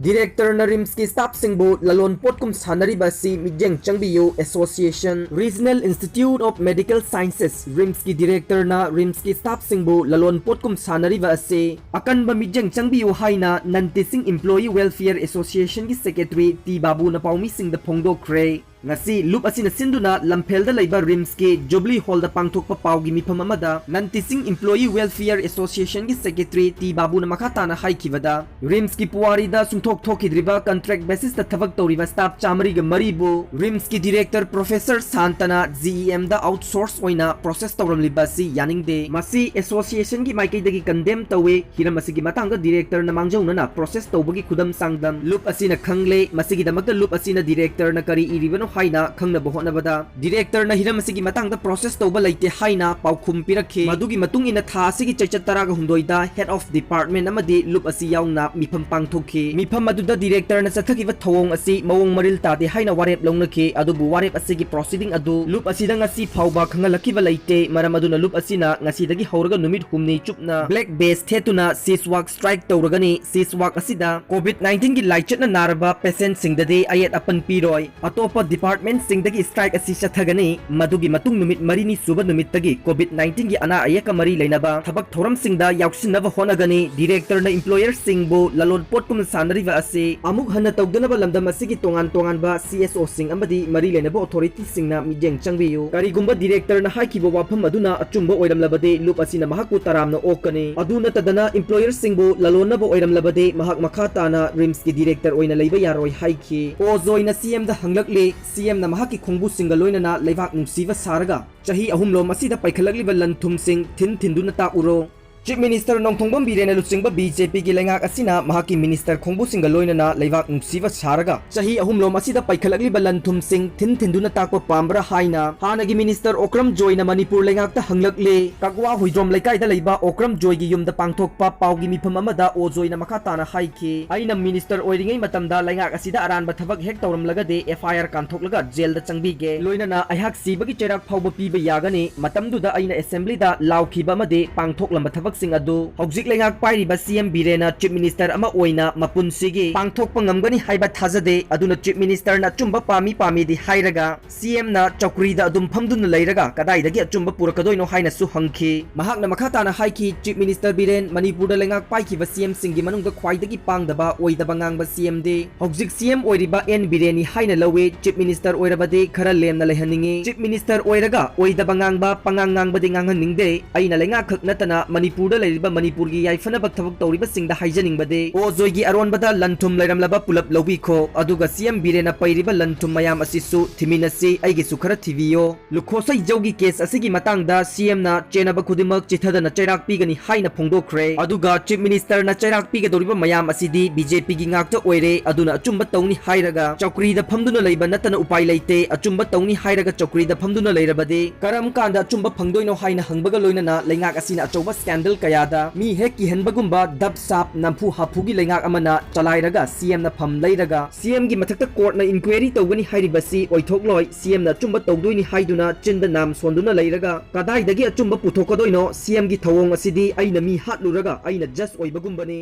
Director na RIMS ki staff singbo lalon potkum sanariba si Mijeng Changbiyo Association Regional Institute of Medical Sciences RIMS ki Director na RIMS ki staff singbo lalon potkum sanariba ase akan ba Mijeng Changbiyo haina Nantising Employee Welfare Association ki Secretary T Babu na paumi sing da Pongdo Kre ngasi loop asina sinduna lamphelda laiba RIMS ki Jubilee Hall da pangthok pa pawgi mifam amada Nantising Employee Welfare Association ki Secretary T Babu na makata na haikibada RIMS ki puwari da sungthok thokidriba contract basis da thabak tawriba staff chamari ga maribo RIMS ki Director Professor Santana GEM da outsource oina process tawramliba si yaningde masi association ki maikai dagi condemn tawe hiram asigi matanga director na mangjauna na process tawbagi khudam sangdam loop asina khangle masigi damakta loop asina director na kari iribano haina khangna bohona bada director na hiram asigi matangda process tawba laite haina paukhum pirakhe madugi matung ina tha asigi chaicha taraga hundoida head of department amadi loop asi yauna mifam pangthokhe mifam maduda director na sathakiba thawong asi mawong maril tade haina warep longnakhe adubu warep asigi proceeding adu loop asida ngasi phawba khangalakiba laite maram aduna loop asina ngasi dagi hawraga numit humni chupna black base thetuna siswak strike tawragani siswak asida covid-19 gi laichatna naraba patient singdade ayat apan piroi atopa department singdagi strike asi chathagani madugi matung numit marini suba numit tagi covid-19 gi ana ayaka mari lainaba thabak thoram singda yauksinaba honagani director na employer singbo lalon potkum sanariba ase amuk hana tawdanaba lamdam asigi tongan ba CSO sing amadi mari lainaba authority singna Mijeng Changbiyo karigumba director na haikiba wafam aduna achumba oiramlabade loop asina mahaku taramna okane aduna tadana employer singbo lalonaba oiramlabade mahak makhata na RIMS ki director oina leiba yaroi haiki O.Joy na CM da hanglakli CM na mahaki khongbu singaloina na leibak nungsiba saraga Chahi Ahumlom Asida Peikhatlakliba Lan Thumsing Thinduna Tak-Uro Chief Minister Nongthongbam Birena Lutsingba BJP ki lengak asina mahaki minister khongbu singaloina na leibak nungsiba saraga Chahi Ahumlom Asida Peikhatlakliba Lan Thumsing Thinduna takpa pambra haina hanagi minister O.Joy na Manipur lengak ta hanglakle kakwa huidrom laikai da leiba O.Joy gi yumda pangthokpa pawgi mifam amada O.Joy na makata na haiki aina minister oiringai matamda lengak asida aranba thabak hek tawramlagade FIR kanthoklaga jail da changbige loina na aihak sibagi cherak phawba piba yagani matamduda aina assembly da laukhiba amade pangthoklamba thabak sing adu hojik lengak pairiba CM Birena chief minister ama oina mapunsigi pangthokpa ngamgani haiba thajade aduna chief minister na chumba pami di hairaga CM na chokri da adum phamdun leiraga kadai dagi achumba purakadoi no haina su hangki mahak na makhata na haiki chief minister Biren Manipur da lengak paiki ba CM singi manungda khwai dagi pangdaba oidaba ngangba CM de hojik CM oiriba N Bireni haina lawe chief minister oirabade khara lemna lehaningi chief minister oiraga oidaba ngangba pangangang de nganghaningde aina lengak khak natana Manipur da leiriba Manipur gi yaifana bak thabak tawriba singda haijaning bade O.Joy gi aronbada lanthum leiramlaba pulap lawbikho aduga CM Birena pairiba lanthum mayam asisu thiminasi aigi sukhara thiviyo lukhosai jogi case asigi matangda CM na chenaba khudimak chithada na chairak pigani haina phongdokre aduga chief minister na chairak piga doriba mayam asidi BJP gi ngakta oire aduna achumba tawni hairaga chokri da phamduna leiba natana upai leite achumba tawni hairaga chokri da phamduna leirabade karam kanda achumba phangdoino haina hangbaga loinana lengak asina achoba scandal kayada mi hek ki henbagumba dab sap nampu hapugi lengak amana chalairaga CM na pham leiraga CM gi mathakta court na inquiry tawgani hairibasi oithokloi CM na chumba tawdoini haiduna chinda nam sonduna leiraga kadai dagi achumba puthokadoino CM gi thawong asidi aina mi hatluraga aina just oibagumbani